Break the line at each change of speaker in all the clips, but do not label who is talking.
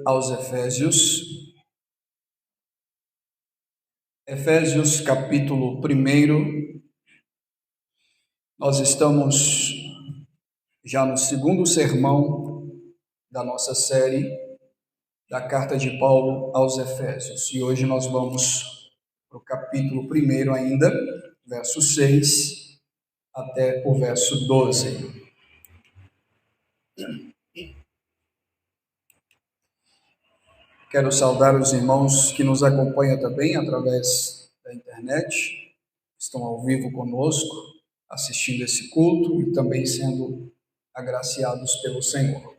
aos Efésios. Efésios capítulo 1. Nós estamos já no segundo sermão da nossa série da carta de Paulo aos Efésios. E hoje nós vamos para o capítulo 1 ainda, verso 6 até o verso 12. Quero saudar os irmãos que nos acompanham também através da internet, estão ao vivo conosco, assistindo esse culto e também sendo agraciados pelo Senhor.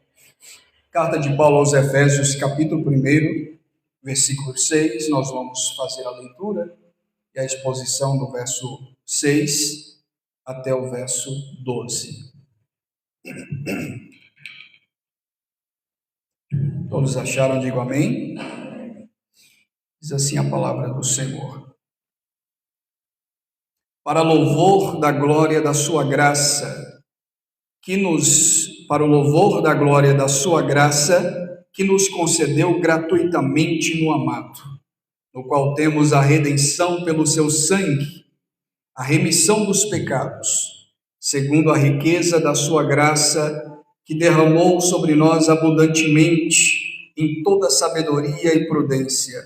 Carta de Paulo aos Efésios, capítulo 1, versículo 6, nós vamos fazer a leitura e a exposição do verso 6 até o verso 12. Todos acharam? Digo amém. Diz assim a palavra do Senhor. Para louvor da glória da sua graça, para o louvor da glória da sua graça, que nos concedeu gratuitamente no amado, no qual temos a redenção pelo seu sangue, a remissão dos pecados, segundo a riqueza da sua graça, que derramou sobre nós abundantemente em toda sabedoria e prudência,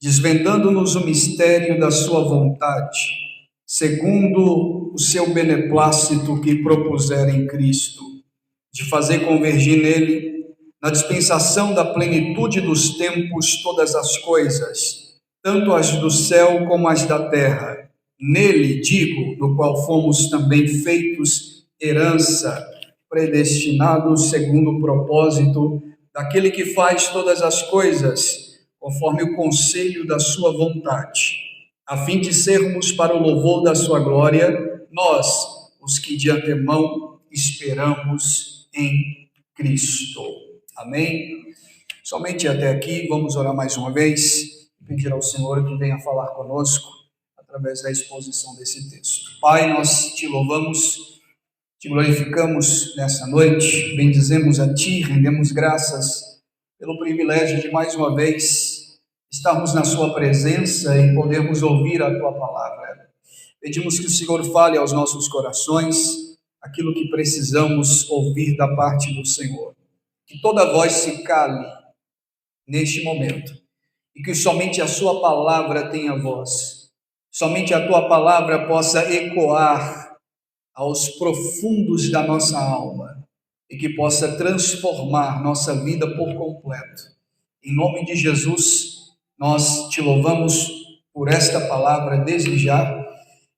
desvendando-nos o mistério da sua vontade, segundo o seu beneplácito que propuser em Cristo, de fazer convergir nele, na dispensação da plenitude dos tempos, todas as coisas, tanto as do céu como as da terra. Nele, digo, no qual fomos também feitos herança, predestinados segundo o propósito daquele que faz todas as coisas, conforme o conselho da sua vontade, a fim de sermos para o louvor da sua glória, nós, os que de antemão esperamos em Cristo. Amém? Somente até aqui, vamos orar mais uma vez e pedir ao Senhor que venha falar conosco através da exposição desse texto. Pai, nós te louvamos, te glorificamos nessa noite, bendizemos a Ti, rendemos graças pelo privilégio de mais uma vez estarmos na Sua presença e podermos ouvir a Tua palavra. Pedimos que o Senhor fale aos nossos corações aquilo que precisamos ouvir da parte do Senhor. Que toda voz se cale neste momento e que somente a Sua palavra tenha voz, somente a Tua palavra possa ecoar aos profundos da nossa alma e que possa transformar nossa vida por completo. Em nome de Jesus, nós te louvamos por esta palavra desde já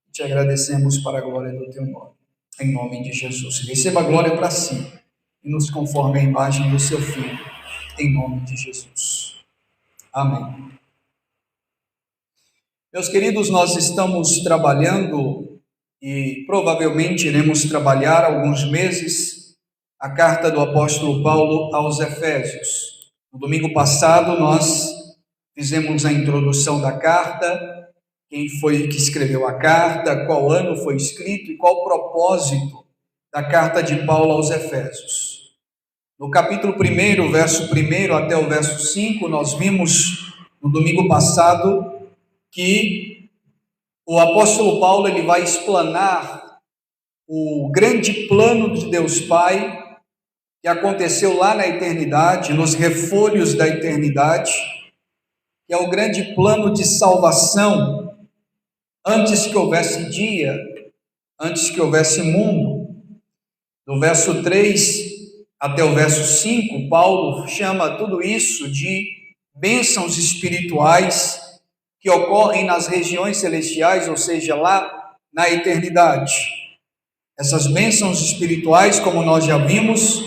e te agradecemos para a glória do teu nome. Em nome de Jesus, receba a glória para si e nos conforme a imagem do seu Filho, em nome de Jesus. Amém. Meus queridos, nós estamos trabalhando e provavelmente iremos trabalhar alguns meses a carta do apóstolo Paulo aos Efésios. No domingo passado nós fizemos a introdução da carta, quem foi que escreveu a carta, qual ano foi escrito e qual o propósito da carta de Paulo aos Efésios. No capítulo 1, verso 1 até o verso 5, nós vimos no domingo passado que o apóstolo Paulo ele vai explanar o grande plano de Deus Pai que aconteceu lá na eternidade, nos refolhos da eternidade, que é o grande plano de salvação antes que houvesse dia, antes que houvesse mundo. Do verso 3 até o verso 5, Paulo chama tudo isso de bênçãos espirituais que ocorrem nas regiões celestiais, ou seja, lá na eternidade. Essas bênçãos espirituais, como nós já vimos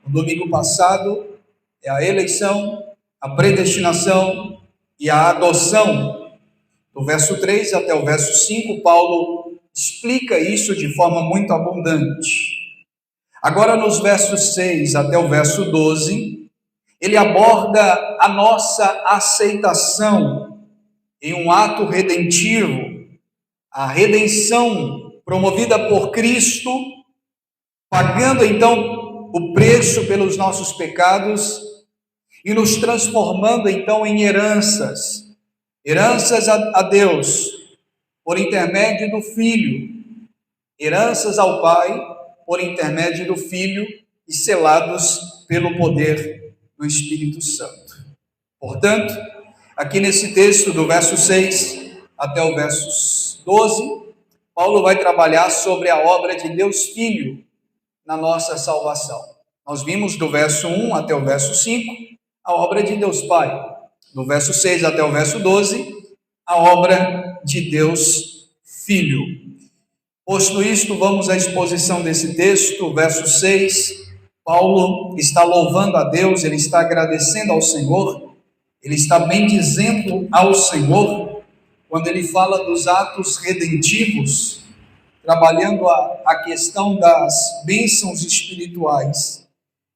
no domingo passado, é a eleição, a predestinação e a adoção. Do verso 3 até o verso 5, Paulo explica isso de forma muito abundante. Agora, nos versos 6 até o verso 12, ele aborda a nossa aceitação em um ato redentivo, a redenção promovida por Cristo, pagando então o preço pelos nossos pecados e nos transformando então em heranças, heranças a Deus, por intermédio do Filho, heranças ao Pai, por intermédio do Filho, e selados pelo poder do Espírito Santo. Portanto, aqui nesse texto, do verso 6 até o verso 12, Paulo vai trabalhar sobre a obra de Deus Filho na nossa salvação. Nós vimos do verso 1 até o verso 5, a obra de Deus Pai. Do verso 6 até o verso 12, a obra de Deus Filho. Posto isto, vamos à exposição desse texto, verso 6. Paulo está louvando a Deus, ele está agradecendo ao Senhor, ele está bendizendo ao Senhor, quando ele fala dos atos redentivos, trabalhando a questão das bênçãos espirituais.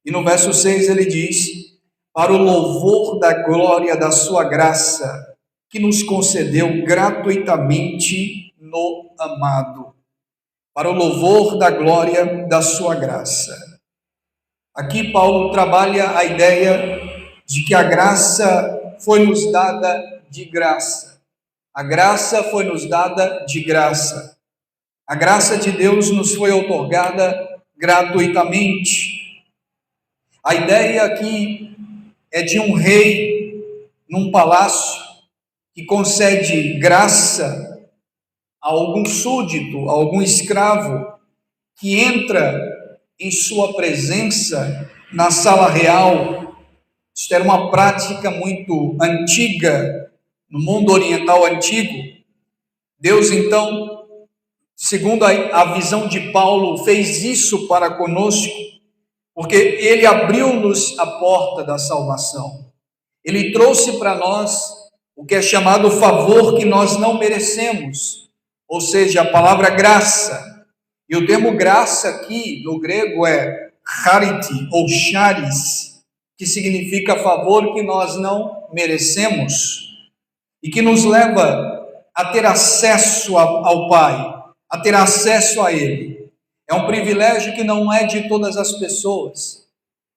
E no verso 6 ele diz: para o louvor da glória da sua graça, que nos concedeu gratuitamente no amado. Para o louvor da glória da sua graça. Aqui Paulo trabalha a ideia de que a graça foi nos dada de graça. A graça foi nos dada de graça. A graça de Deus nos foi outorgada gratuitamente. A ideia aqui é de um rei num palácio que concede graça a algum súdito, a algum escravo que entra em sua presença na sala real. Isto era uma prática muito antiga, no mundo oriental antigo. Deus, então, segundo a visão de Paulo, fez isso para conosco, porque ele abriu-nos a porta da salvação. Ele trouxe para nós o que é chamado favor que nós não merecemos, ou seja, a palavra graça. E o termo graça aqui no grego é charity ou charis, que significa favor que nós não merecemos e que nos leva a ter acesso ao Pai, a ter acesso a Ele. É um privilégio que não é de todas as pessoas,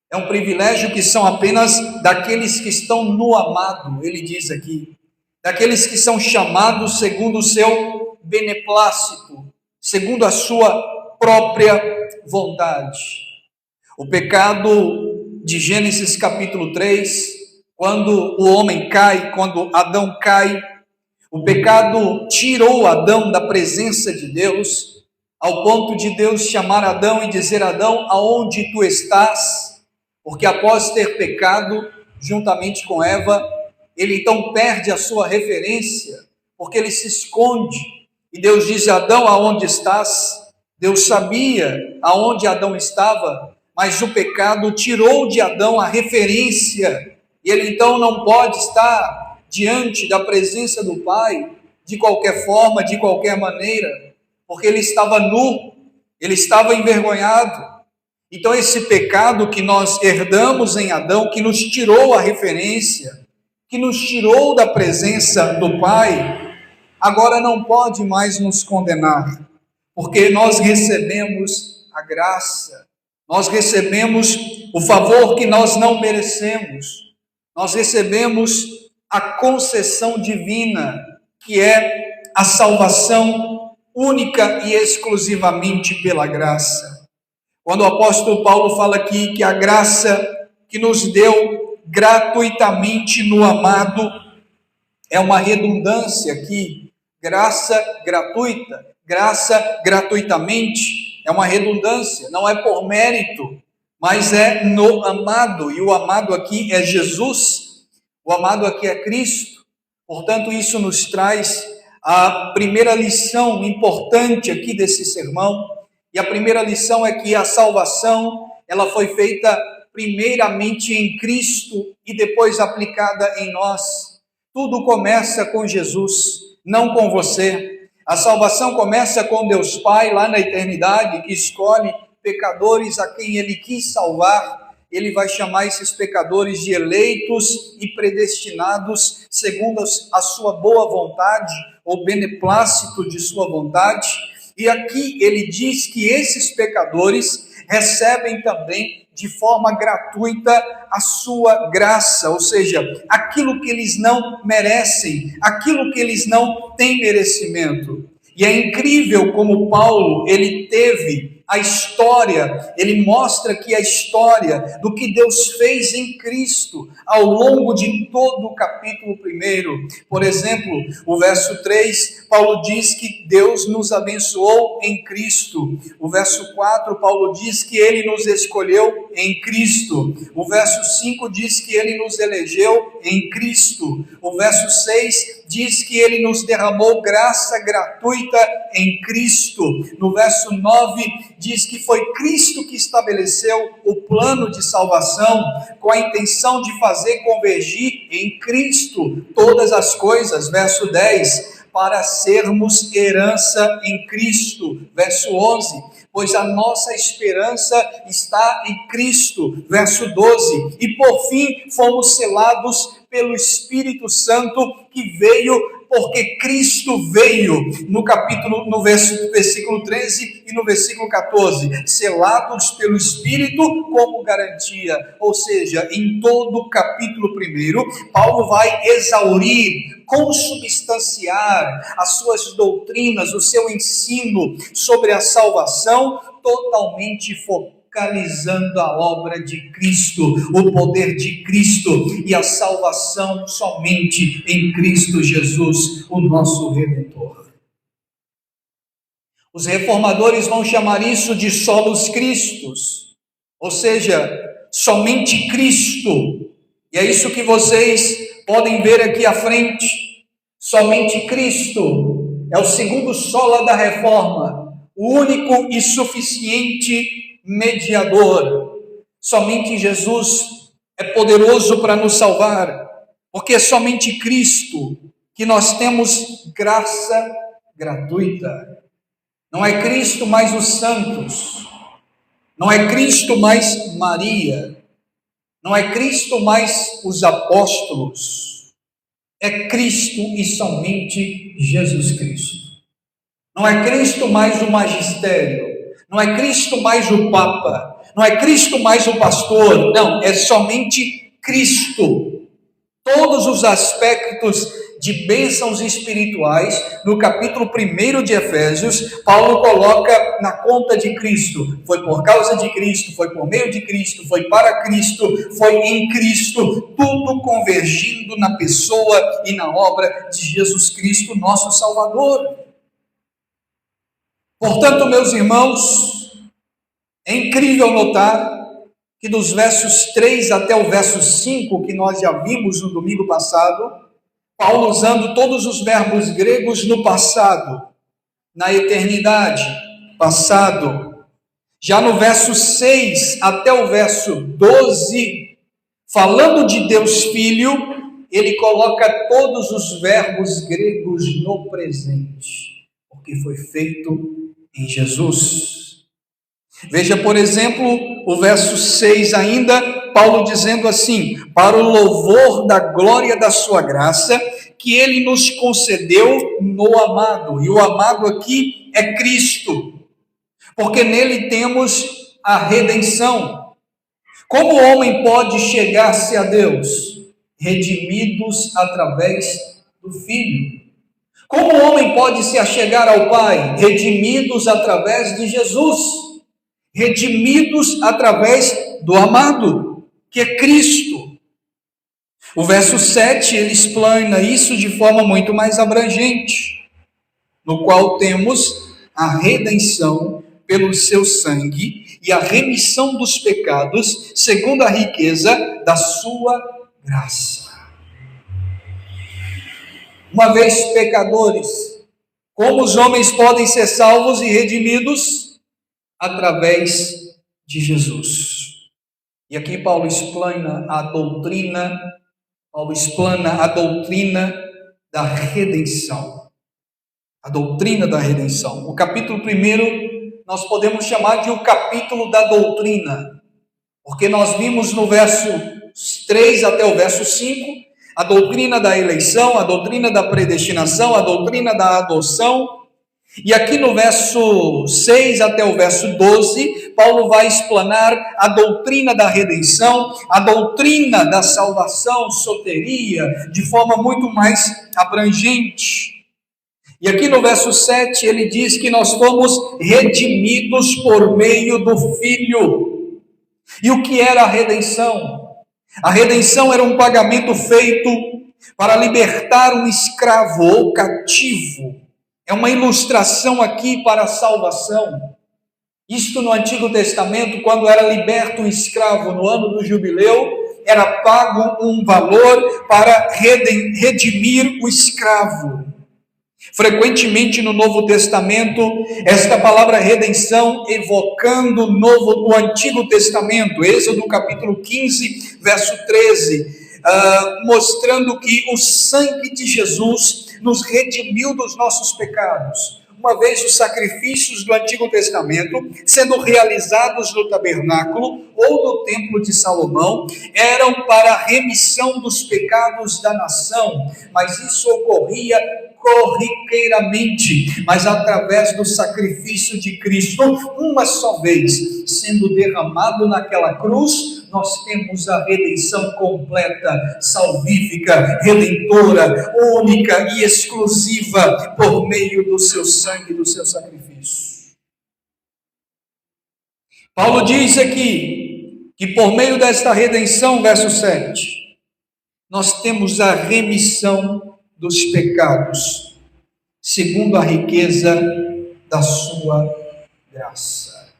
é um privilégio que são apenas daqueles que estão no amado, ele diz aqui, daqueles que são chamados segundo o seu beneplácito, segundo a sua própria vontade. O pecado de Gênesis capítulo 3, quando o homem cai, quando Adão cai, o pecado tirou Adão da presença de Deus, ao ponto de Deus chamar Adão e dizer: Adão, aonde tu estás? Porque após ter pecado, juntamente com Eva, ele então perde a sua referência, porque ele se esconde. E Deus diz: Adão, aonde estás? Deus sabia aonde Adão estava, mas o pecado tirou de Adão a referência, e ele então não pode estar diante da presença do Pai de qualquer forma, de qualquer maneira, porque ele estava nu, ele estava envergonhado. Então esse pecado que nós herdamos em Adão, que nos tirou a referência, que nos tirou da presença do Pai, agora não pode mais nos condenar, porque nós recebemos a graça, nós recebemos o favor que nós não merecemos, nós recebemos a concessão divina, que é a salvação única e exclusivamente pela graça. Quando o apóstolo Paulo fala aqui que a graça que nos deu gratuitamente no amado, é uma redundância aqui, graça gratuita, graça gratuitamente, é uma redundância, não é por mérito, mas é no amado, e o amado aqui é Jesus, o amado aqui é Cristo. Portanto, isso nos traz a primeira lição importante aqui desse sermão, e a primeira lição é que a salvação, ela foi feita primeiramente em Cristo e depois aplicada em nós. Tudo começa com Jesus, não com você. A salvação começa com Deus Pai, lá na eternidade, que escolhe pecadores a quem Ele quis salvar. Ele vai chamar esses pecadores de eleitos e predestinados segundo a sua boa vontade, ou beneplácito de sua vontade. E aqui ele diz que esses pecadores, recebem também de forma gratuita a sua graça, ou seja, aquilo que eles não merecem, aquilo que eles não têm merecimento. E é incrível como Paulo, ele teve a história, ele mostra que a história do que Deus fez em Cristo ao longo de todo o capítulo 1. Por exemplo, o verso 3, Paulo diz que Deus nos abençoou em Cristo. O verso 4, Paulo diz que ele nos escolheu em Cristo. O verso 5 diz que ele nos elegeu em Cristo. O verso 6 diz que ele nos derramou graça gratuita em Cristo. No verso 9 diz que foi Cristo que estabeleceu o plano de salvação com a intenção de fazer convergir em Cristo todas as coisas. Verso 10, para sermos herança em Cristo. Verso 11, pois a nossa esperança está em Cristo. Verso 12, e por fim fomos selados pelo Espírito Santo que veio porque Cristo veio, no versículo 13 e no versículo 14, selados pelo Espírito como garantia. Ou seja, em todo o capítulo 1, Paulo vai exaurir, consubstanciar as suas doutrinas, o seu ensino sobre a salvação, totalmente focalizando a obra de Cristo, o poder de Cristo e a salvação somente em Cristo Jesus, o nosso Redentor. Os reformadores vão chamar isso de solos Christus, ou seja, somente Cristo. E é isso que vocês podem ver aqui à frente. Somente Cristo é o segundo sola da reforma, o único e suficiente mediador. Somente Jesus é poderoso para nos salvar, porque é somente Cristo que nós temos graça gratuita. Não é Cristo mais os santos, não é Cristo mais Maria, não é Cristo mais os apóstolos, é Cristo e somente Jesus Cristo. Não é Cristo mais o magistério, não é Cristo mais o Papa, não é Cristo mais o pastor, não, é somente Cristo. Todos os aspectos de bênçãos espirituais, no capítulo 1 de Efésios, Paulo coloca na conta de Cristo. Foi por causa de Cristo, foi por meio de Cristo, foi para Cristo, foi em Cristo, tudo convergindo na pessoa e na obra de Jesus Cristo, nosso Salvador. Portanto, meus irmãos, é incrível notar que dos versos 3 até o verso 5, que nós já vimos no domingo passado, Paulo usando todos os verbos gregos no passado, na eternidade, passado. Já no verso 6 até o verso 12, falando de Deus Filho, ele coloca todos os verbos gregos no presente, porque foi feito em Jesus. Veja, por exemplo, o verso 6 ainda, Paulo dizendo assim: para o louvor da glória da sua graça, que ele nos concedeu no amado. E o amado aqui é Cristo, porque nele temos a redenção. Como o homem pode chegar-se a Deus? Redimidos através do Filho. Como o homem pode se achegar ao Pai? Redimidos através de Jesus, redimidos através do amado, que é Cristo. O verso 7, ele explana isso de forma muito mais abrangente, no qual temos a redenção pelo seu sangue e a remissão dos pecados, segundo a riqueza da sua graça. Uma vez pecadores, como os homens podem ser salvos e redimidos? Através de Jesus. E aqui Paulo explana a doutrina da redenção. A doutrina da redenção. O capítulo 1 nós podemos chamar de o capítulo da doutrina, porque nós vimos no verso 3 até o verso 5, a doutrina da eleição, a doutrina da predestinação, a doutrina da adoção. E aqui no verso 6 até o verso 12, Paulo vai explanar a doutrina da redenção, a doutrina da salvação, soteria, de forma muito mais abrangente. E aqui no verso 7 ele diz que nós fomos redimidos por meio do Filho. E o que era a redenção? A redenção era um pagamento feito para libertar um escravo ou cativo. É uma ilustração aqui para a salvação. Isto no Antigo Testamento, quando era liberto um escravo no ano do jubileu, era pago um valor para redimir o escravo. Frequentemente no Novo Testamento, esta palavra redenção evocando o Antigo Testamento, Êxodo capítulo 15, verso 13, mostrando que o sangue de Jesus nos redimiu dos nossos pecados. Uma vez os sacrifícios do Antigo Testamento, sendo realizados no tabernáculo ou no templo de Salomão, eram para a remissão dos pecados da nação, mas isso ocorria corriqueiramente, mas através do sacrifício de Cristo, uma só vez, sendo derramado naquela cruz, nós temos a redenção completa, salvífica, redentora, única e exclusiva, por meio do seu sangue e do seu sacrifício. Paulo diz aqui, que por meio desta redenção, verso 7, nós temos a remissão dos pecados, segundo a riqueza da sua graça.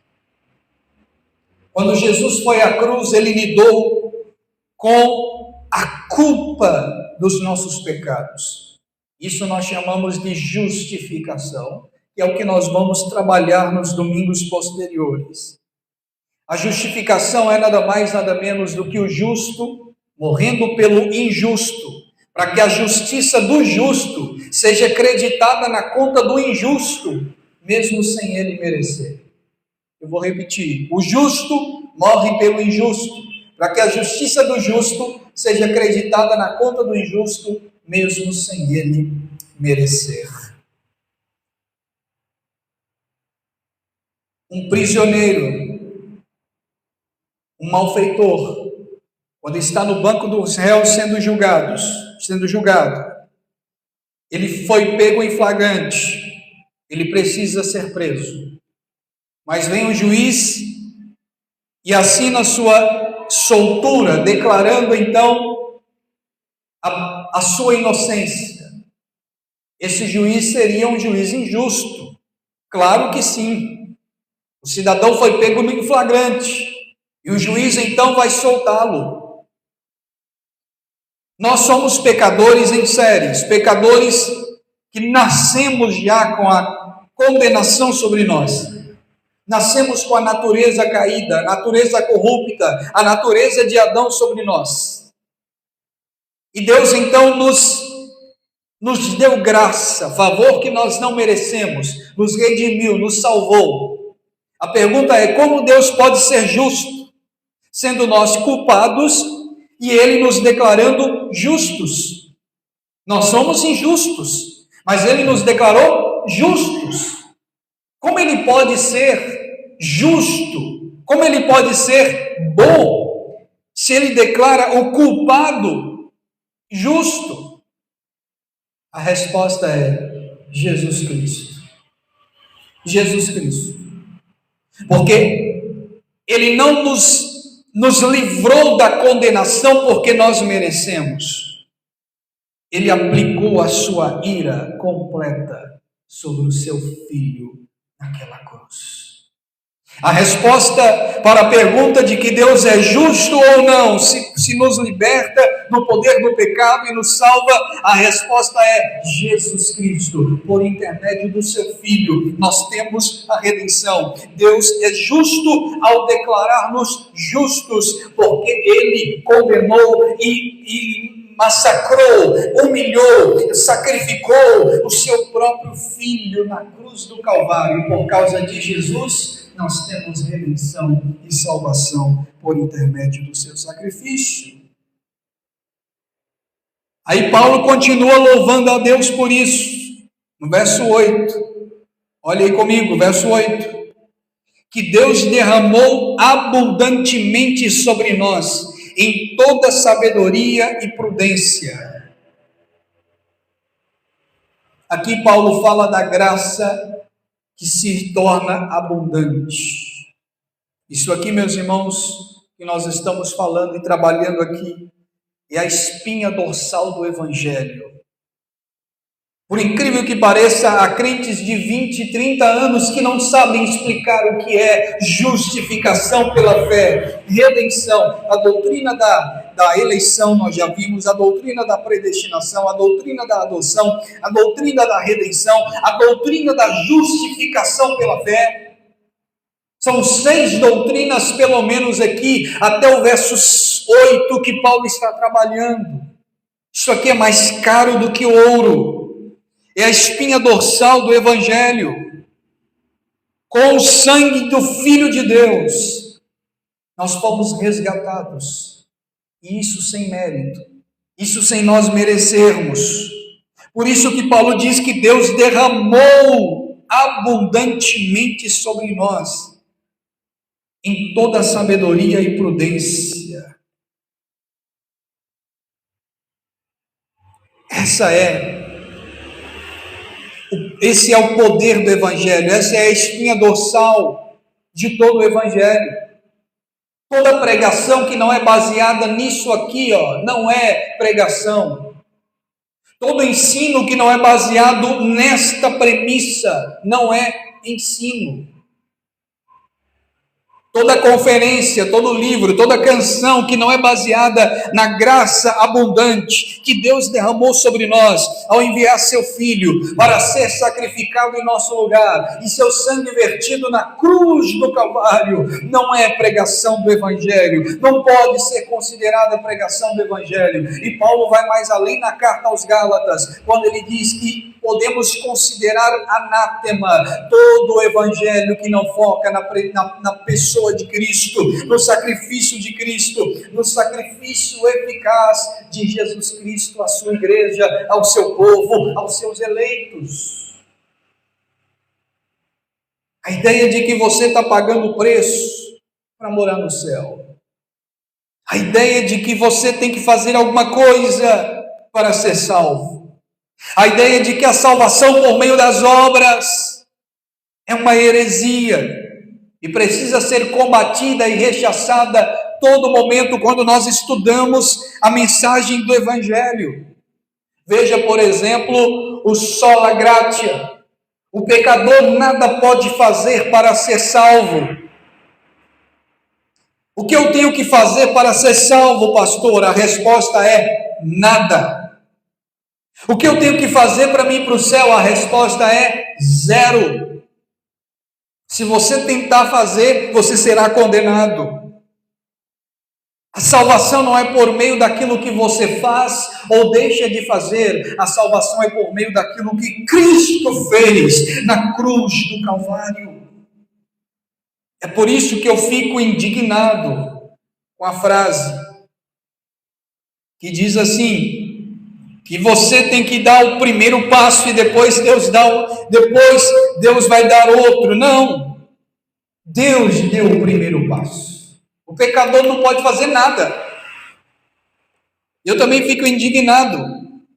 Quando Jesus foi à cruz, ele lidou com a culpa dos nossos pecados. Isso nós chamamos de justificação, que é o que nós vamos trabalhar nos domingos posteriores. A justificação é nada mais, nada menos do que o justo morrendo pelo injusto, para que a justiça do justo seja acreditada na conta do injusto, mesmo sem ele merecer. Eu vou repetir: o justo morre pelo injusto, para que a justiça do justo seja acreditada na conta do injusto, mesmo sem ele merecer. Um prisioneiro, um malfeitor, quando está no banco dos réus sendo julgado, ele foi pego em flagrante, ele precisa ser preso. Mas vem o juiz e assina sua soltura, declarando então a sua inocência. Esse juiz seria um juiz injusto? Claro que sim. O cidadão foi pego em flagrante e o juiz então vai soltá-lo. Nós somos pecadores em séries, pecadores que nascemos já com a condenação sobre nós. Nascemos com a natureza caída, a natureza corrupta, a natureza de Adão sobre nós. E Deus então nos deu graça, favor que nós não merecemos, nos redimiu, nos salvou. A pergunta é: como Deus pode ser justo, sendo nós culpados, e Ele nos declarando justos? Nós somos injustos, mas Ele nos declarou justos. Como Ele pode ser justo? Como Ele pode ser bom, se Ele declara o culpado justo? A resposta é Jesus Cristo. Jesus Cristo. Porque Ele não nos livrou da condenação porque nós merecemos. Ele aplicou a sua ira completa sobre o seu Filho naquela cruz. A resposta para a pergunta de que Deus é justo ou não, se nos liberta do poder do pecado e nos salva, a resposta é Jesus Cristo. Por intermédio do seu Filho, nós temos a redenção. Deus é justo ao declarar-nos justos, porque Ele condenou e massacrou, humilhou, sacrificou o seu próprio Filho na cruz do Calvário. E por causa de Jesus, nós temos redenção e salvação por intermédio do seu sacrifício. Aí Paulo continua louvando a Deus por isso. No verso 8, Olha aí comigo, verso 8. Que Deus derramou abundantemente sobre nós, em toda sabedoria e prudência. Aqui Paulo fala da graça que se torna abundante. Isso aqui, meus irmãos, que nós estamos falando e trabalhando aqui, é a espinha dorsal do Evangelho. Por incrível que pareça, há crentes de 20, 30 anos que não sabem explicar o que é justificação pela fé, redenção, a doutrina da eleição, nós já vimos, a doutrina da predestinação, a doutrina da adoção, a doutrina da redenção, a doutrina da justificação pela fé. São 6 doutrinas, pelo menos aqui, até o verso 8 que Paulo está trabalhando. Isso aqui é mais caro do que o ouro. É a espinha dorsal do Evangelho. Com o sangue do Filho de Deus, nós fomos resgatados. E isso sem mérito. Isso sem nós merecermos. Por isso que Paulo diz que Deus derramou abundantemente sobre nós, em toda sabedoria e prudência. Esse é o poder do Evangelho, essa é a espinha dorsal de todo o Evangelho. Toda pregação que não é baseada nisso aqui, não é pregação. Todo ensino que não é baseado nesta premissa não é ensino. Toda conferência, todo livro, toda canção que não é baseada na graça abundante que Deus derramou sobre nós ao enviar seu Filho para ser sacrificado em nosso lugar e seu sangue vertido na cruz do Calvário, não é pregação do Evangelho, não pode ser considerada pregação do Evangelho. E Paulo vai mais além na carta aos Gálatas, quando ele diz que podemos considerar anátema todo o Evangelho que não foca na pessoa de Cristo, no sacrifício de Cristo, no sacrifício eficaz de Jesus Cristo à sua igreja, ao seu povo, aos seus eleitos. A ideia de que você está pagando o preço para morar no céu. A ideia de que você tem que fazer alguma coisa para ser salvo. A ideia de que a salvação por meio das obras é uma heresia e precisa ser combatida e rechaçada todo momento quando nós estudamos a mensagem do Evangelho. Veja, por exemplo, o sola gratia. O pecador nada pode fazer para ser salvo. O que eu tenho que fazer para ser salvo, pastor? A resposta é nada. O que eu tenho que fazer para mim ir para o céu? A resposta é zero. Se você tentar fazer, você será condenado. A salvação não é por meio daquilo que você faz ou deixa de fazer. A salvação é por meio daquilo que Cristo fez na cruz do Calvário. É por isso que eu fico indignado com a frase que diz assim, que você tem que dar o primeiro passo e depois Deus vai dar outro. Não. Deus deu o primeiro passo. O pecador não pode fazer nada. Eu também fico indignado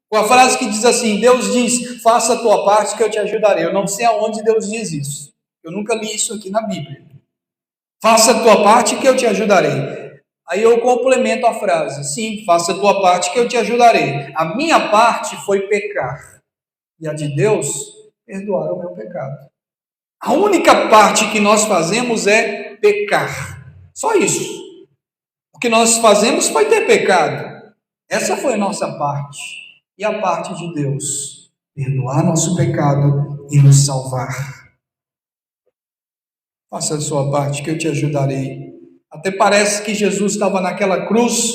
com a frase que diz assim, Deus diz, faça a tua parte que eu te ajudarei. Eu não sei aonde Deus diz isso. Eu nunca li isso aqui na Bíblia. Faça a tua parte que eu te ajudarei. Aí eu complemento a frase, sim, faça a tua parte que eu te ajudarei. A minha parte foi pecar, e a de Deus, perdoar o meu pecado. A única parte que nós fazemos é pecar, só isso. O que nós fazemos foi ter pecado, essa foi a nossa parte. E a parte de Deus, perdoar nosso pecado e nos salvar. Faça a sua parte que eu te ajudarei. Até parece que Jesus estava naquela cruz,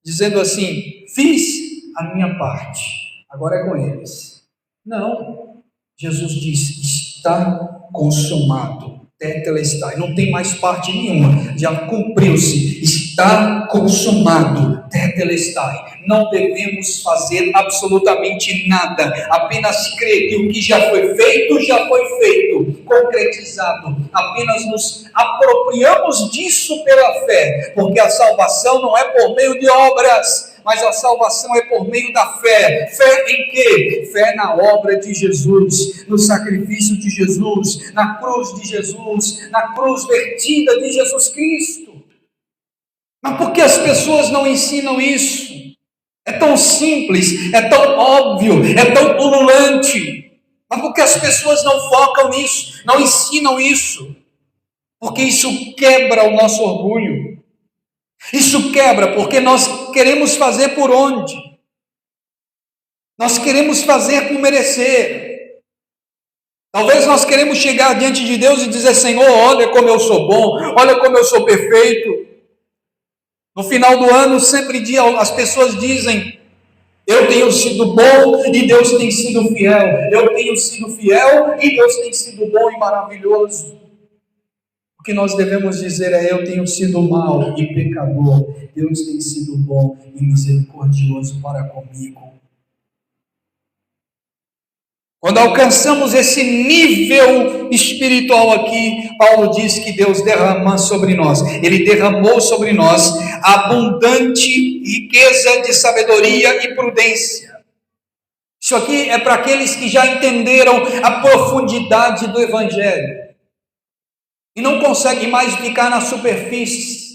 dizendo assim, fiz a minha parte, agora é com eles. Não, Jesus disse, está consumado, tetelestai, não tem mais parte nenhuma, já cumpriu-se, está consumado, tetelestai. Não devemos fazer absolutamente nada, apenas crer que o que já foi feito, concretizado. Apenas nos apropriamos disso pela fé, porque a salvação não é por meio de obras, mas a salvação é por meio da fé. Fé em quê? Fé na obra de Jesus, no sacrifício de Jesus, na cruz de Jesus, na cruz vertida de Jesus Cristo. Mas por que as pessoas não ensinam isso? É tão simples, é tão óbvio, é tão ululante. Mas por que as pessoas não focam nisso, não ensinam isso? Porque isso quebra o nosso orgulho. Isso quebra porque nós queremos fazer por onde? Nós queremos fazer por merecer. Talvez nós queremos chegar diante de Deus e dizer: Senhor, olha como eu sou bom, olha como eu sou perfeito. No final do ano, sempre as pessoas dizem: eu tenho sido bom e Deus tem sido fiel. Eu tenho sido fiel e Deus tem sido bom e maravilhoso. O que nós devemos dizer é: eu tenho sido mau e pecador. Deus tem sido bom e misericordioso para comigo. Quando alcançamos esse nível espiritual aqui, Paulo diz que Deus derrama sobre nós. Ele derramou sobre nós abundante riqueza de sabedoria e prudência. Isso aqui é para aqueles que já entenderam a profundidade do Evangelho e não conseguem mais ficar na superfície.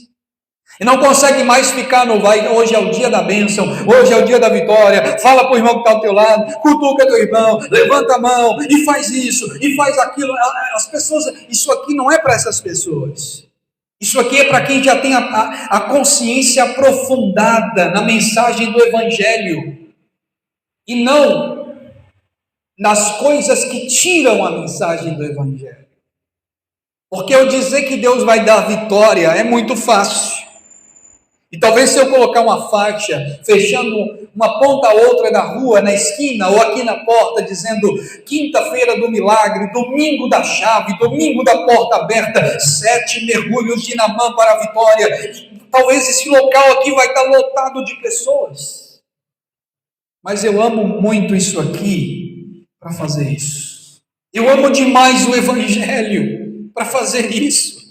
E não consegue mais ficar no vai, hoje é o dia da bênção, hoje é o dia da vitória, fala para o irmão que está ao teu lado, cutuca teu irmão, levanta a mão e faz isso, e faz aquilo. As pessoas, isso aqui não é para essas pessoas. Isso aqui é para quem já tem a consciência aprofundada na mensagem do Evangelho, e não nas coisas que tiram a mensagem do Evangelho. Porque eu dizer que Deus vai dar vitória é muito fácil. E talvez se eu colocar uma faixa, fechando uma ponta a outra da rua, na esquina, ou aqui na porta, dizendo quinta-feira do milagre, domingo da chave, domingo da porta aberta, 7 mergulhos de Naamã para a vitória, talvez esse local aqui vai estar lotado de pessoas. Mas eu amo muito isso aqui para fazer isso. Eu amo demais o Evangelho para fazer isso.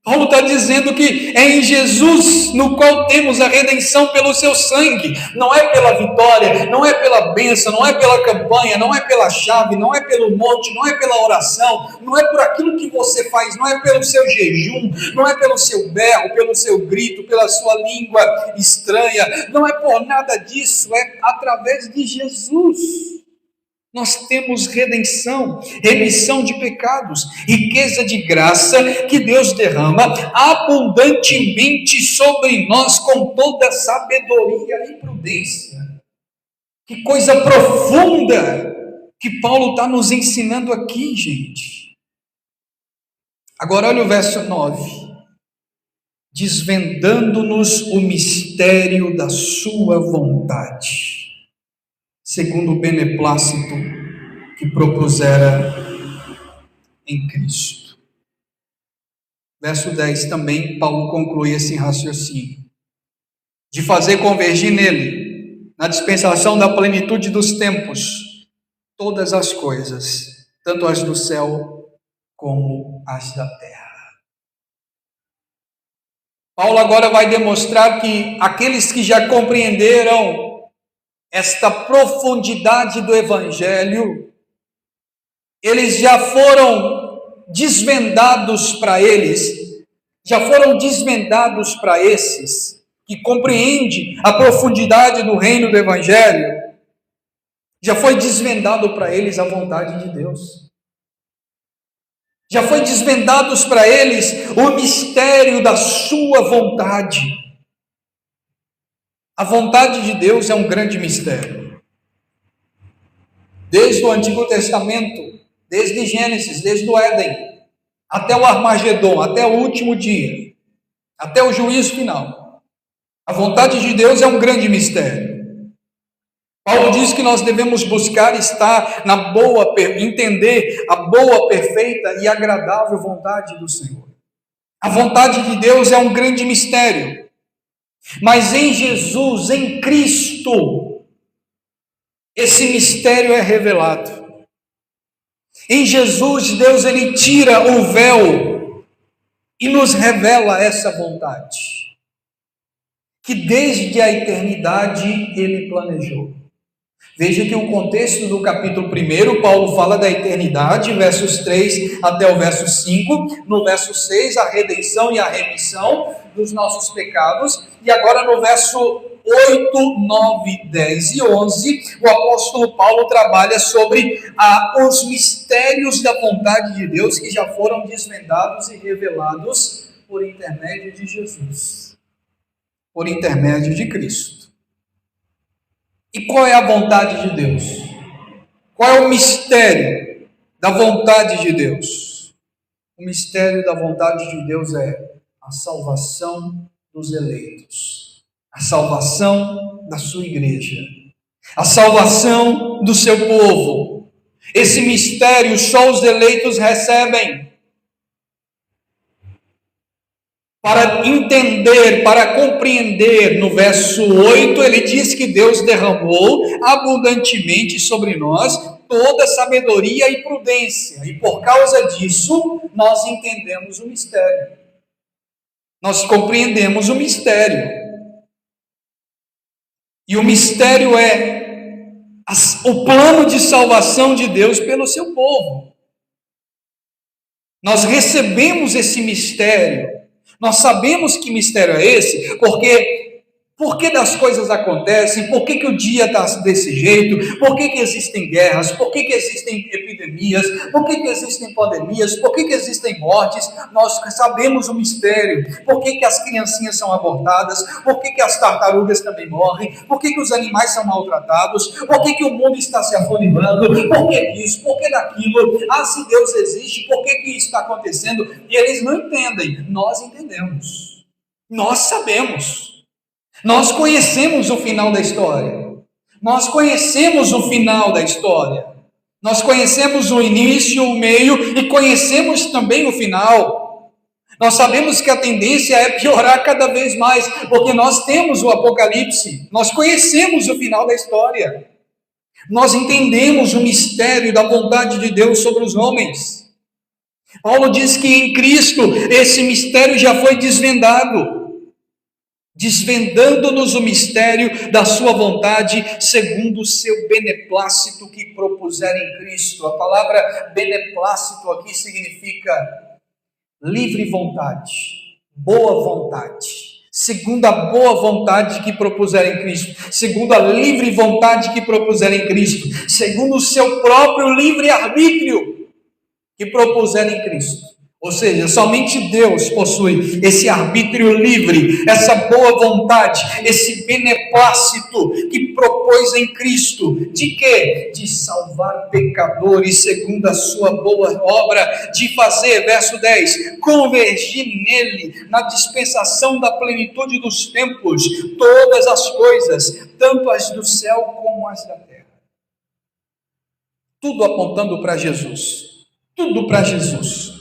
Paulo está dizendo que é em Jesus no qual temos a redenção pelo seu sangue. Não é pela vitória, não é pela bênção, não é pela campanha, não é pela chave, não é pelo monte, não é pela oração, não é por aquilo que você faz, não é pelo seu jejum, não é pelo seu berro, pelo seu grito, pela sua língua estranha, não é por nada disso, é através de Jesus. Nós temos redenção, remissão de pecados, riqueza de graça que Deus derrama abundantemente sobre nós com toda sabedoria e prudência. Que coisa profunda que Paulo está nos ensinando aqui, gente. Agora olha o verso 9. Desvendando-nos o mistério da sua vontade, segundo o beneplácito que propusera em Cristo. Verso 10 também, Paulo conclui esse raciocínio, de fazer convergir nele, na dispensação da plenitude dos tempos, todas as coisas, tanto as do céu como as da terra. Paulo agora vai demonstrar que aqueles que já compreenderam esta profundidade do Evangelho, eles já foram desvendados para eles, já foram desvendados para esses que compreendem a profundidade do reino do Evangelho, já foi desvendado para eles a vontade de Deus. Já foi desvendados para eles o mistério da sua vontade. A vontade de Deus é um grande mistério. Desde o Antigo Testamento, desde Gênesis, desde o Éden, até o Armagedon, até o último dia, até o juízo final. A vontade de Deus é um grande mistério. Paulo diz que nós devemos buscar estar na boa, entender a boa, perfeita e agradável vontade do Senhor. A vontade de Deus é um grande mistério, mas em Jesus, em Cristo, esse mistério é revelado. Em Jesus, Deus ele tira o véu e nos revela essa vontade, que desde a eternidade ele planejou. Veja que o contexto do capítulo 1, Paulo fala da eternidade, versos 3 até o verso 5, no verso 6, a redenção e a remissão dos nossos pecados, e agora no verso 8, 9, 10 e 11, o apóstolo Paulo trabalha sobre os mistérios da vontade de Deus que já foram desvendados e revelados por intermédio de Jesus, por intermédio de Cristo. E qual é a vontade de Deus? Qual é o mistério da vontade de Deus? O mistério da vontade de Deus é a salvação dos eleitos, a salvação da sua igreja, a salvação do seu povo. Esse mistério só os eleitos recebem. Para entender, para compreender, no verso 8, ele diz que Deus derramou abundantemente sobre nós toda sabedoria e prudência, e por causa disso, nós entendemos o mistério. Nós compreendemos o mistério. E o mistério é o plano de salvação de Deus pelo seu povo. Nós recebemos esse mistério. Nós sabemos que mistério é esse, porque por que das coisas acontecem, por que o dia está desse jeito, por que existem guerras, por que existem epidemias, por que existem pandemias, por que existem mortes. Nós sabemos o mistério, por que as criancinhas são abortadas, por que as tartarugas também morrem, por que os animais são maltratados, por que o mundo está se afunilando, por que disso, por que daquilo, se Deus existe, por que isso está acontecendo? E eles não entendem, nós entendemos, nós sabemos. Nós conhecemos o final da história. Nós conhecemos o final da história. Nós conhecemos o início, o meio e conhecemos também o final. Nós sabemos que a tendência é piorar cada vez mais, porque nós temos o Apocalipse. Nós conhecemos o final da história. Nós entendemos o mistério da vontade de Deus sobre os homens. Paulo diz que em Cristo esse mistério já foi desvendado, desvendando-nos o mistério da sua vontade, segundo o seu beneplácito que propuser em Cristo. A palavra beneplácito aqui significa livre vontade, boa vontade, segundo a boa vontade que propuser em Cristo, segundo a livre vontade que propuser em Cristo, segundo o seu próprio livre-arbítrio que propuser em Cristo. Ou seja, somente Deus possui esse arbítrio livre, essa boa vontade, esse beneplácito que propôs em Cristo. De quê? De salvar pecadores segundo a sua boa obra, de fazer, verso 10, convergir nele, na dispensação da plenitude dos tempos, todas as coisas, tanto as do céu como as da terra. Tudo apontando para Jesus. Tudo para Jesus.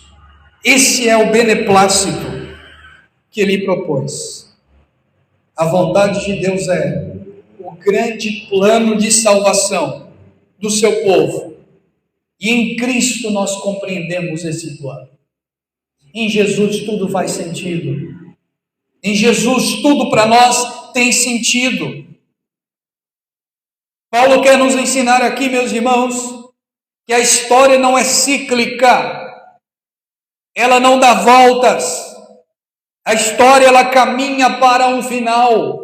Esse é o beneplácito que ele propôs. A vontade de Deus é o grande plano de salvação do seu povo. E em Cristo nós compreendemos esse plano. Em Jesus tudo faz sentido. Em Jesus tudo para nós tem sentido. Paulo quer nos ensinar aqui, meus irmãos, que a história não é cíclica. Ela não dá voltas. A história ela caminha para um final.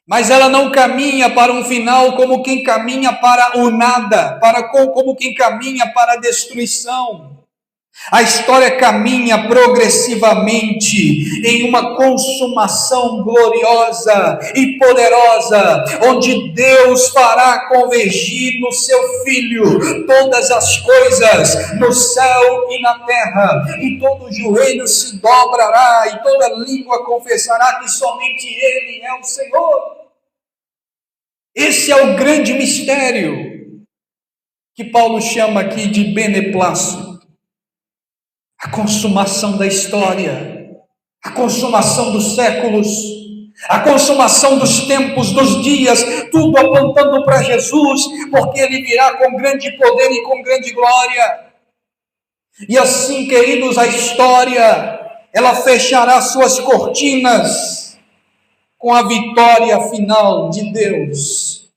Mas ela não caminha para um final como quem caminha para o nada, como quem caminha para a destruição. A história caminha progressivamente em uma consumação gloriosa e poderosa, onde Deus fará convergir no seu Filho todas as coisas, no céu e na terra, e todo joelho se dobrará, e toda língua confessará que somente Ele é o Senhor. Esse é o grande mistério que Paulo chama aqui de beneplácito. A consumação da história, a consumação dos séculos, a consumação dos tempos, dos dias, tudo apontando para Jesus, porque Ele virá com grande poder e com grande glória. E assim, queridos, a história, ela fechará suas cortinas com a vitória final de Deus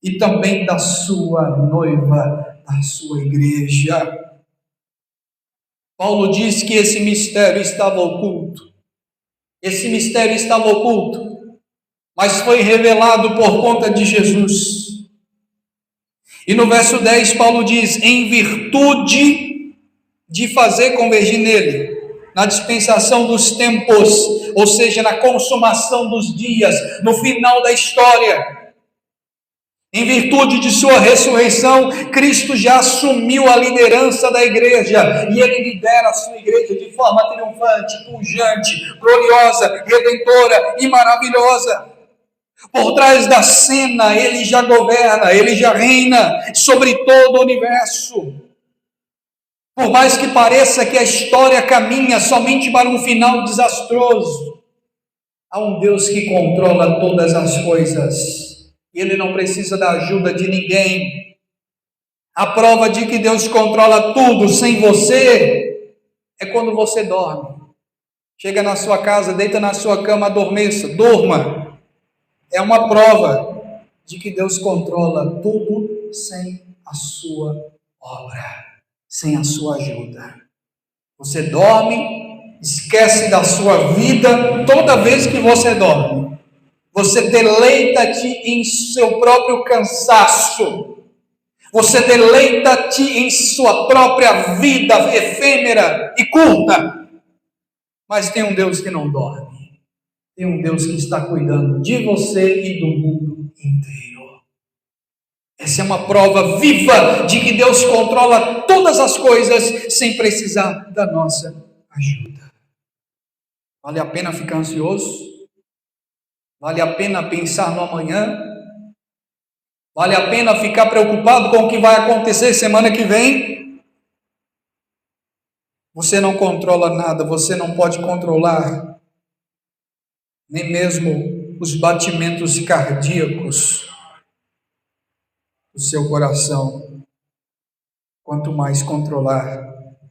e também da sua noiva, da sua igreja. Paulo diz que esse mistério estava oculto. Esse mistério estava oculto, mas foi revelado por conta de Jesus. E no verso 10, Paulo diz: em virtude de fazer convergir nele, na dispensação dos tempos, ou seja, na consumação dos dias, no final da história, em virtude de sua ressurreição, Cristo já assumiu a liderança da igreja, e Ele lidera a sua igreja de forma triunfante, pujante, gloriosa, redentora e maravilhosa. Por trás da cena, Ele já governa, Ele já reina sobre todo o universo. Por mais que pareça que a história caminha somente para um final desastroso, há um Deus que controla todas as coisas. Ele não precisa da ajuda de ninguém. A prova de que Deus controla tudo sem você é quando você dorme. Chega na sua casa, deita na sua cama, adormeça, durma. É uma prova de que Deus controla tudo sem a sua obra, sem a sua ajuda. Você dorme, esquece da sua vida toda vez que você dorme. Você deleita-te em seu próprio cansaço. Você deleita-te em sua própria vida efêmera e curta. Mas tem um Deus que não dorme. Tem um Deus que está cuidando de você e do mundo inteiro. Essa é uma prova viva de que Deus controla todas as coisas sem precisar da nossa ajuda. Vale a pena ficar ansioso? Vale a pena pensar no amanhã? Vale a pena ficar preocupado com o que vai acontecer semana que vem? Você não controla nada, você não pode controlar nem mesmo os batimentos cardíacos do seu coração, quanto mais controlar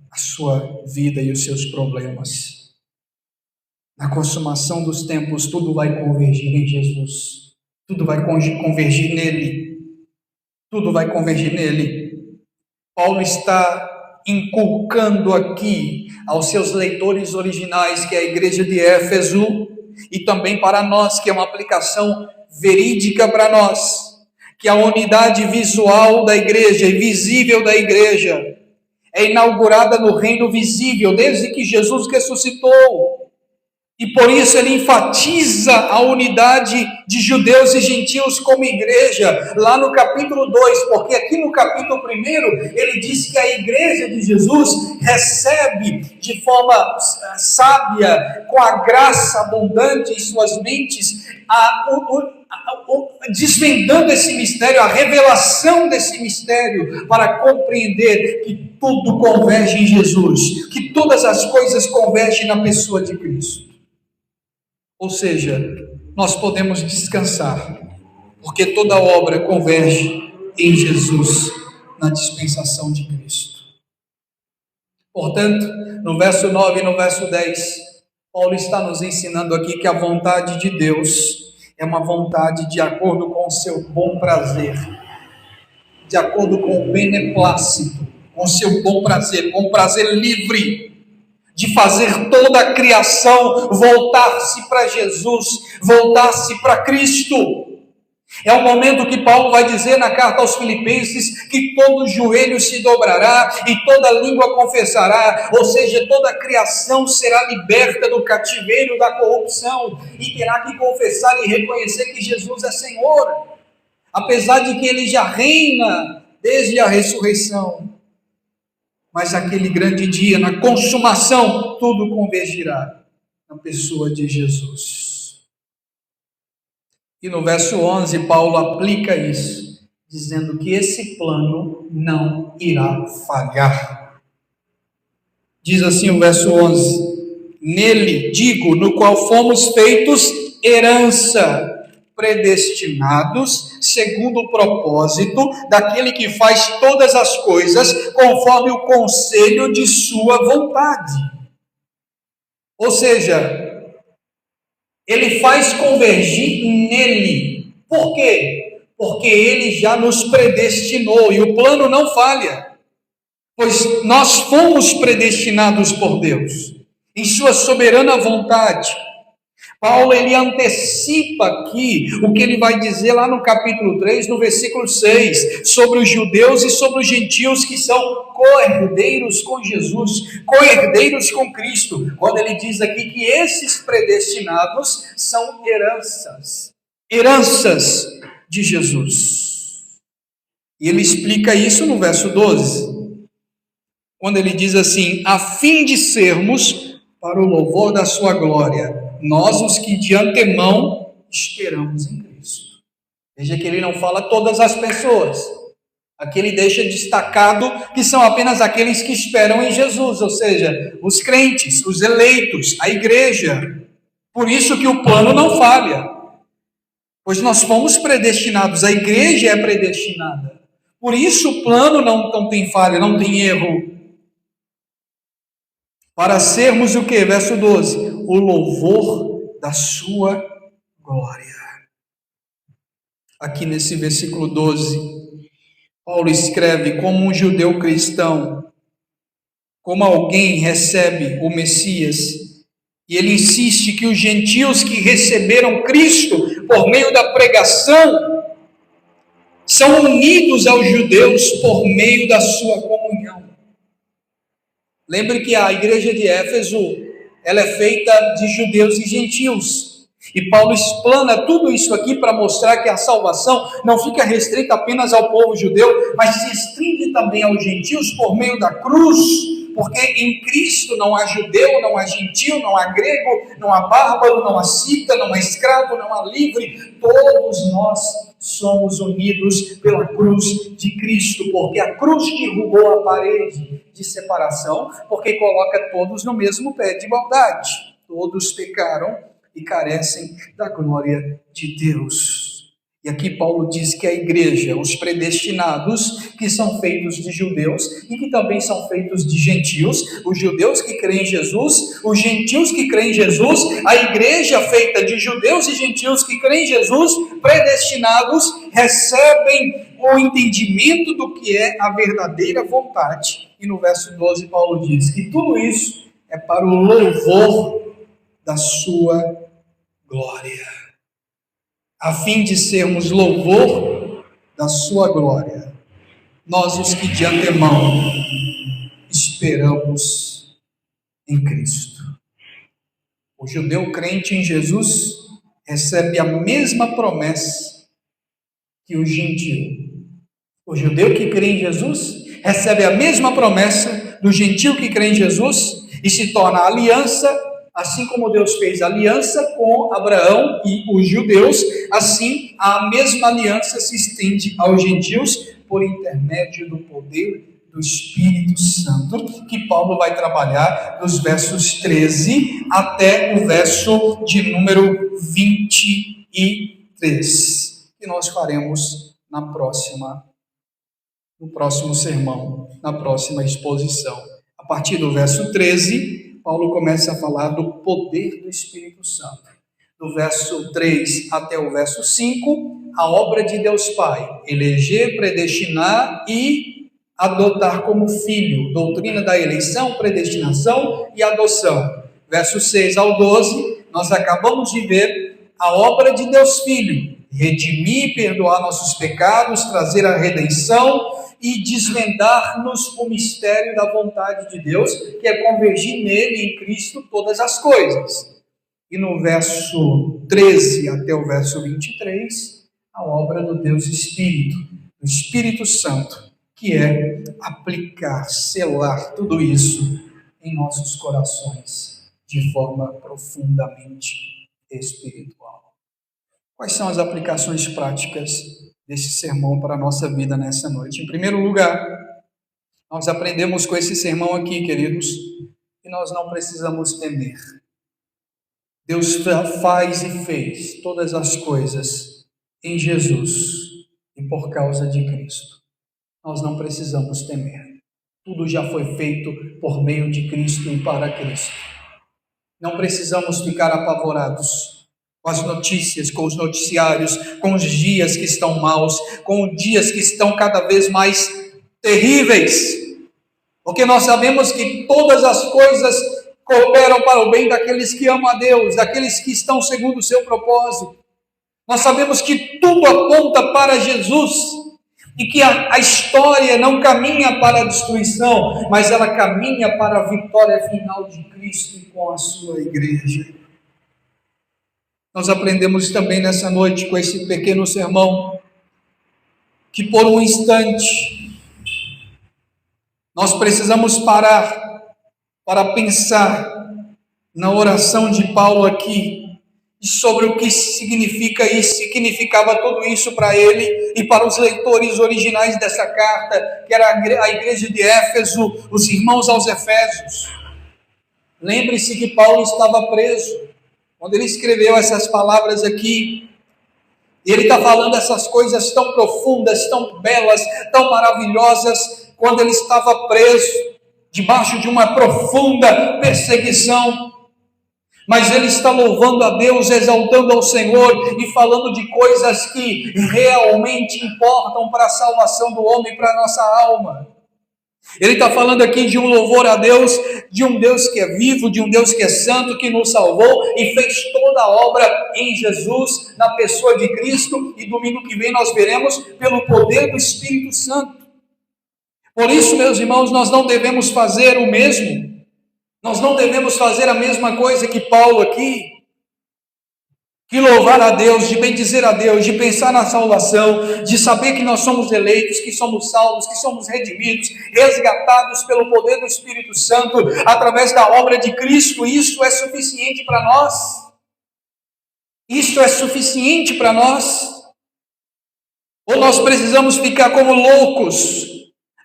a sua vida e os seus problemas. Na consumação dos tempos, tudo vai convergir em Jesus. Tudo vai convergir nele. Tudo vai convergir nele. Paulo está inculcando aqui aos seus leitores originais, que é a igreja de Éfeso, e também para nós, que é uma aplicação verídica para nós, que a unidade visual da igreja e visível da igreja é inaugurada no reino visível, desde que Jesus ressuscitou. E por isso ele enfatiza a unidade de judeus e gentios como igreja, lá no capítulo 2, porque aqui no capítulo 1, ele diz que a igreja de Jesus recebe de forma sábia, com a graça abundante em suas mentes, desvendando esse mistério, a revelação desse mistério, para compreender que tudo converge em Jesus, que todas as coisas convergem na pessoa de Cristo. Ou seja, nós podemos descansar, porque toda obra converge em Jesus, na dispensação de Cristo. Portanto, no verso 9 e no verso 10, Paulo está nos ensinando aqui que a vontade de Deus é uma vontade de acordo com o seu bom prazer, de acordo com o beneplácito, com o seu bom prazer, com o prazer livre, de fazer toda a criação voltar-se para Jesus, voltar-se para Cristo. É o momento que Paulo vai dizer na carta aos Filipenses que todo joelho se dobrará e toda língua confessará, ou seja, toda a criação será liberta do cativeiro da corrupção e terá que confessar e reconhecer que Jesus é Senhor, apesar de que Ele já reina desde a ressurreição. Mas aquele grande dia, na consumação, tudo convergirá na pessoa de Jesus. E no verso 11, Paulo aplica isso, dizendo que esse plano não irá falhar. Diz assim o verso 11: nele, digo, no qual fomos feitos herança, predestinados segundo o propósito daquele que faz todas as coisas conforme o conselho de sua vontade. Ou seja, ele faz convergir nele. Por quê? Porque ele já nos predestinou e o plano não falha, pois nós fomos predestinados por Deus em sua soberana vontade. Paulo, ele antecipa aqui o que ele vai dizer lá no capítulo 3, no versículo 6, sobre os judeus e sobre os gentios que são co-herdeiros com Jesus, co-herdeiros com Cristo, quando ele diz aqui que esses predestinados são heranças de Jesus. E ele explica isso no verso 12, quando ele diz assim: a fim de sermos para o louvor da sua glória, nós os que de antemão esperamos em Cristo. Veja que ele não fala todas as pessoas. Aqui ele deixa destacado que são apenas aqueles que esperam em Jesus, ou seja, os crentes, os eleitos, a igreja. Por isso que o plano não falha, pois nós fomos predestinados, a igreja é predestinada. Por isso o plano não tem falha, não tem erro. Para sermos o que? Verso 12: o louvor da sua glória. Aqui nesse versículo 12, Paulo escreve como um judeu cristão, como alguém recebe o Messias, e ele insiste que os gentios que receberam Cristo por meio da pregação são unidos aos judeus por meio da sua comunhão. Lembre que a igreja de Éfeso, ela é feita de judeus e gentios. E Paulo explana tudo isso aqui para mostrar que a salvação não fica restrita apenas ao povo judeu, mas se estende também aos gentios por meio da cruz, porque em Cristo não há judeu, não há gentio, não há grego, não há bárbaro, não há cita, não há escravo, não há livre. Todos nós somos unidos pela cruz de Cristo, porque a cruz derrubou a parede de separação, porque coloca todos no mesmo pé de igualdade. Todos pecaram e carecem da glória de Deus. E aqui Paulo diz que a igreja, os predestinados, que são feitos de judeus e que também são feitos de gentios, os judeus que creem em Jesus, os gentios que creem em Jesus, a igreja feita de judeus e gentios que creem em Jesus, predestinados, recebem o entendimento do que é a verdadeira vontade. E no verso 12 Paulo diz que tudo isso é para o louvor da sua glória, a fim de sermos louvor da sua glória, nós os que de antemão esperamos em Cristo. O judeu crente em Jesus recebe a mesma promessa que o gentio. O judeu que crê em Jesus recebe a mesma promessa do gentio que crê em Jesus e se torna aliança. Assim como Deus fez aliança com Abraão e os judeus, assim a mesma aliança se estende aos gentios por intermédio do poder do Espírito Santo, que Paulo vai trabalhar dos versos 13 até o verso de número 23, que nós faremos no próximo sermão, na próxima exposição. A partir do verso 13, Paulo começa a falar do poder do Espírito Santo. Do verso 3 até o verso 5, a obra de Deus Pai: eleger, predestinar e adotar como filho. Doutrina da eleição, predestinação e adoção. Verso 6 ao 12, nós acabamos de ver a obra de Deus Filho: redimir, perdoar nossos pecados, trazer a redenção e desvendar-nos o mistério da vontade de Deus, que é convergir nele, em Cristo, todas as coisas. E no verso 13 até o verso 23, a obra do Deus Espírito, do Espírito Santo, que é aplicar, selar tudo isso em nossos corações de forma profundamente espiritual. Quais são as aplicações práticas desse sermão para a nossa vida nessa noite? Em primeiro lugar, nós aprendemos com esse sermão aqui, queridos, que nós não precisamos temer. Deus faz e fez todas as coisas em Jesus e por causa de Cristo. Nós não precisamos temer. Tudo já foi feito por meio de Cristo e para Cristo. Não precisamos ficar apavorados com as notícias, com os noticiários, com os dias que estão maus, com os dias que estão cada vez mais terríveis, porque nós sabemos que todas as coisas cooperam para o bem daqueles que amam a Deus, daqueles que estão segundo o seu propósito. Nós sabemos que tudo aponta para Jesus e que a história não caminha para a destruição, mas ela caminha para a vitória final de Cristo e com a sua igreja. Nós aprendemos também nessa noite com esse pequeno sermão que por um instante nós precisamos parar para pensar na oração de Paulo aqui, e sobre o que significava tudo isso para ele e para os leitores originais dessa carta, que era a igreja de Éfeso, os irmãos aos Efésios. Lembre-se que Paulo estava preso, quando ele escreveu essas palavras aqui, e ele está falando essas coisas tão profundas, tão belas, tão maravilhosas, quando ele estava preso, debaixo de uma profunda perseguição, mas ele está louvando a Deus, exaltando ao Senhor e falando de coisas que realmente importam para a salvação do homem, para a nossa alma. Ele está falando aqui de um louvor a Deus, de um Deus que é vivo, de um Deus que é santo, que nos salvou e fez toda a obra em Jesus, na pessoa de Cristo, e domingo que vem nós veremos pelo poder do Espírito Santo. Por isso, meus irmãos, nós não devemos fazer o mesmo, nós não devemos fazer a mesma coisa que Paulo aqui, que louvar a Deus, de bendizer a Deus, de pensar na salvação, de saber que nós somos eleitos, que somos salvos, que somos redimidos, resgatados pelo poder do Espírito Santo, através da obra de Cristo. Isso é suficiente para nós. Isso é suficiente para nós. Ou nós precisamos ficar como loucos,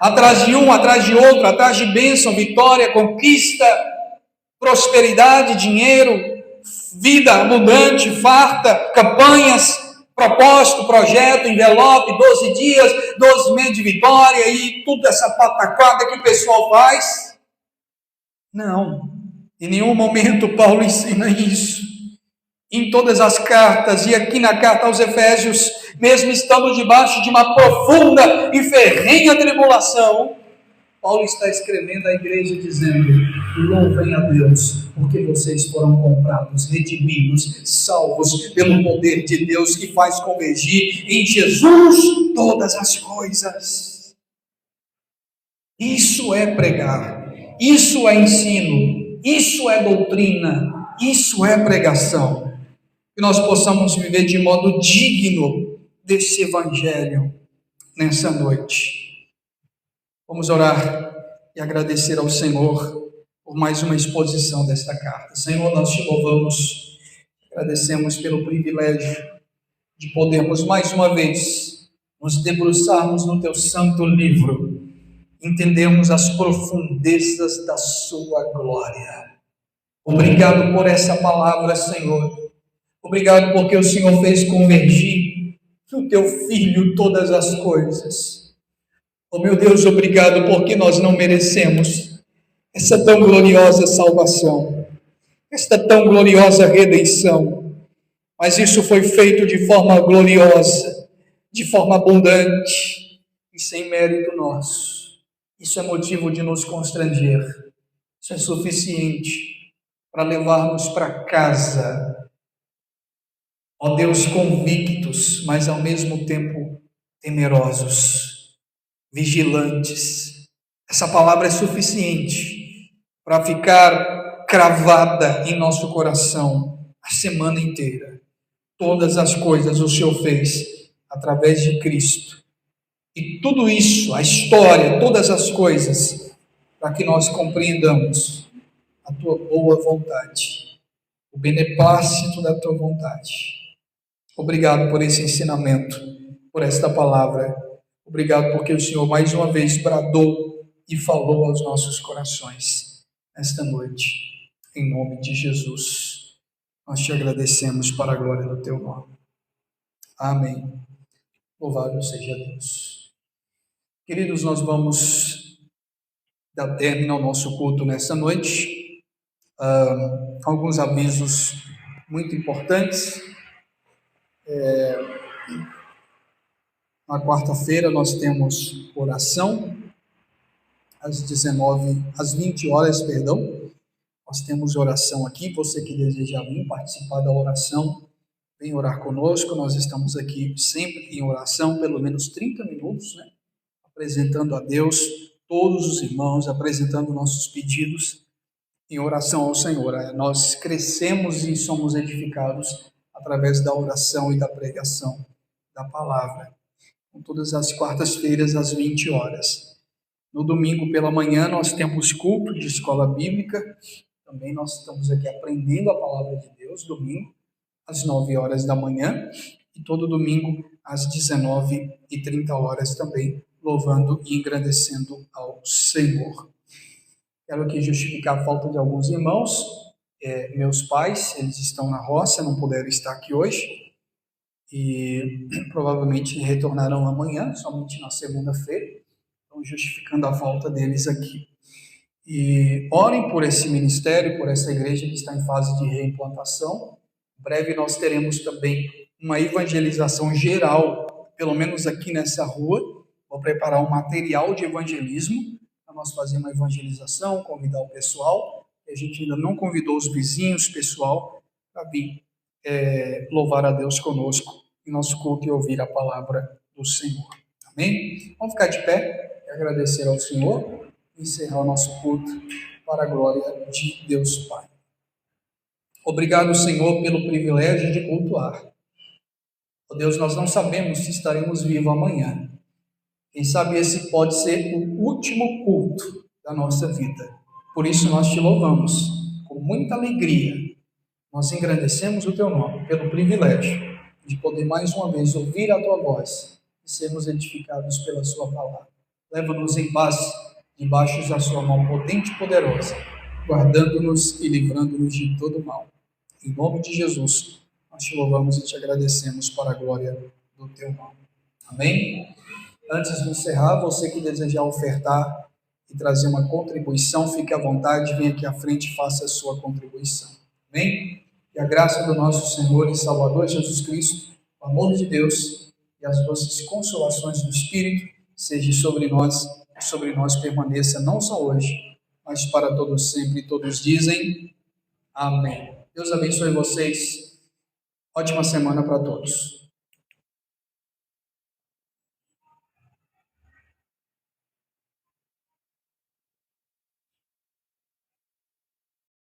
atrás de um, atrás de outro, atrás de bênção, vitória, conquista, prosperidade, dinheiro, vida abundante, farta, campanhas, propósito, projeto, envelope, 12 dias, 12 meses de vitória e toda essa patacada que o pessoal faz. Não, em nenhum momento Paulo ensina isso. Em todas as cartas, e aqui na carta aos Efésios, mesmo estando debaixo de uma profunda e ferrenha tribulação, Paulo está escrevendo à igreja dizendo: louvem a Deus, porque vocês foram comprados, redimidos, salvos pelo poder de Deus que faz convergir em Jesus todas as coisas. Isso é pregar, isso é ensino, isso é doutrina, isso é pregação. Que nós possamos viver de modo digno desse evangelho nessa noite. Vamos orar e agradecer ao Senhor por mais uma exposição desta carta. Senhor, nós te louvamos, agradecemos pelo privilégio de podermos mais uma vez nos debruçarmos no teu santo livro, entendermos as profundezas da sua glória. Obrigado por essa palavra, Senhor. Obrigado porque o Senhor fez convergir no teu Filho todas as coisas. Oh meu Deus, obrigado porque nós não merecemos essa tão gloriosa salvação, esta tão gloriosa redenção, mas isso foi feito de forma gloriosa, de forma abundante e sem mérito nosso. Isso é motivo de nos constranger, isso é suficiente para levarmos para casa, ó Deus, convictos, mas ao mesmo tempo temerosos, vigilantes. Essa palavra é suficiente para ficar cravada em nosso coração a semana inteira. Todas as coisas o Senhor fez através de Cristo. E tudo isso, a história, todas as coisas, para que nós compreendamos a tua boa vontade, o beneplácito da tua vontade. Obrigado por esse ensinamento, por esta palavra. Obrigado porque o Senhor mais uma vez bradou e falou aos nossos corações. esta noite, em nome de Jesus. Nós te agradecemos para a glória do teu nome. Amém. Louvado seja Deus. Queridos, nós vamos dar término ao nosso culto nesta noite. Alguns avisos muito importantes. Na quarta-feira nós temos oração às 20 horas, nós temos oração aqui. Você que deseja vir participar da oração, vem orar conosco. Nós estamos aqui sempre em oração, pelo menos 30 minutos, apresentando a Deus, todos os irmãos, apresentando nossos pedidos em oração ao Senhor. Nós crescemos e somos edificados através da oração e da pregação da palavra. Todas as quartas-feiras, às 20 horas. No domingo pela manhã, nós temos culto de escola bíblica. Também nós estamos aqui aprendendo a palavra de Deus, domingo, às 9 horas da manhã. E todo domingo, às 19h30 também, louvando e engrandecendo ao Senhor. Quero aqui justificar a falta de alguns irmãos. Meus pais, eles estão na roça, não puderam estar aqui hoje. E provavelmente retornarão amanhã, somente na segunda-feira. Então, justificando a falta deles aqui. E orem por esse ministério, por essa igreja que está em fase de reimplantação. Em breve nós teremos também uma evangelização geral, pelo menos aqui nessa rua. Vou preparar um material de evangelismo para nós fazer uma evangelização, convidar o pessoal. A gente ainda não convidou os vizinhos, pessoal, para vir louvar a Deus conosco em nosso culto e ouvir a palavra do Senhor. Amém? Vamos ficar de pé e agradecer ao Senhor e encerrar o nosso culto para a glória de Deus Pai. Obrigado, Senhor, pelo privilégio de cultuar. Ó Deus, nós não sabemos se estaremos vivos amanhã. Quem sabe esse pode ser o último culto da nossa vida. Por isso nós te louvamos com muita alegria. Nós engrandecemos o teu nome pelo privilégio de poder mais uma vez ouvir a tua voz e sermos edificados pela sua palavra. Leva-nos em paz, debaixo da sua mão potente e poderosa, guardando-nos e livrando-nos de todo mal. Em nome de Jesus, nós te louvamos e te agradecemos para a glória do teu nome. Amém? Antes de encerrar, você que desejar ofertar e trazer uma contribuição, fique à vontade, venha aqui à frente e faça a sua contribuição. Amém? Que a graça do nosso Senhor e Salvador Jesus Cristo, o amor de Deus e as doces consolações do Espírito seja sobre nós e sobre nós permaneça não só hoje, mas para todos sempre. E todos dizem amém. Deus abençoe vocês. Ótima semana para todos.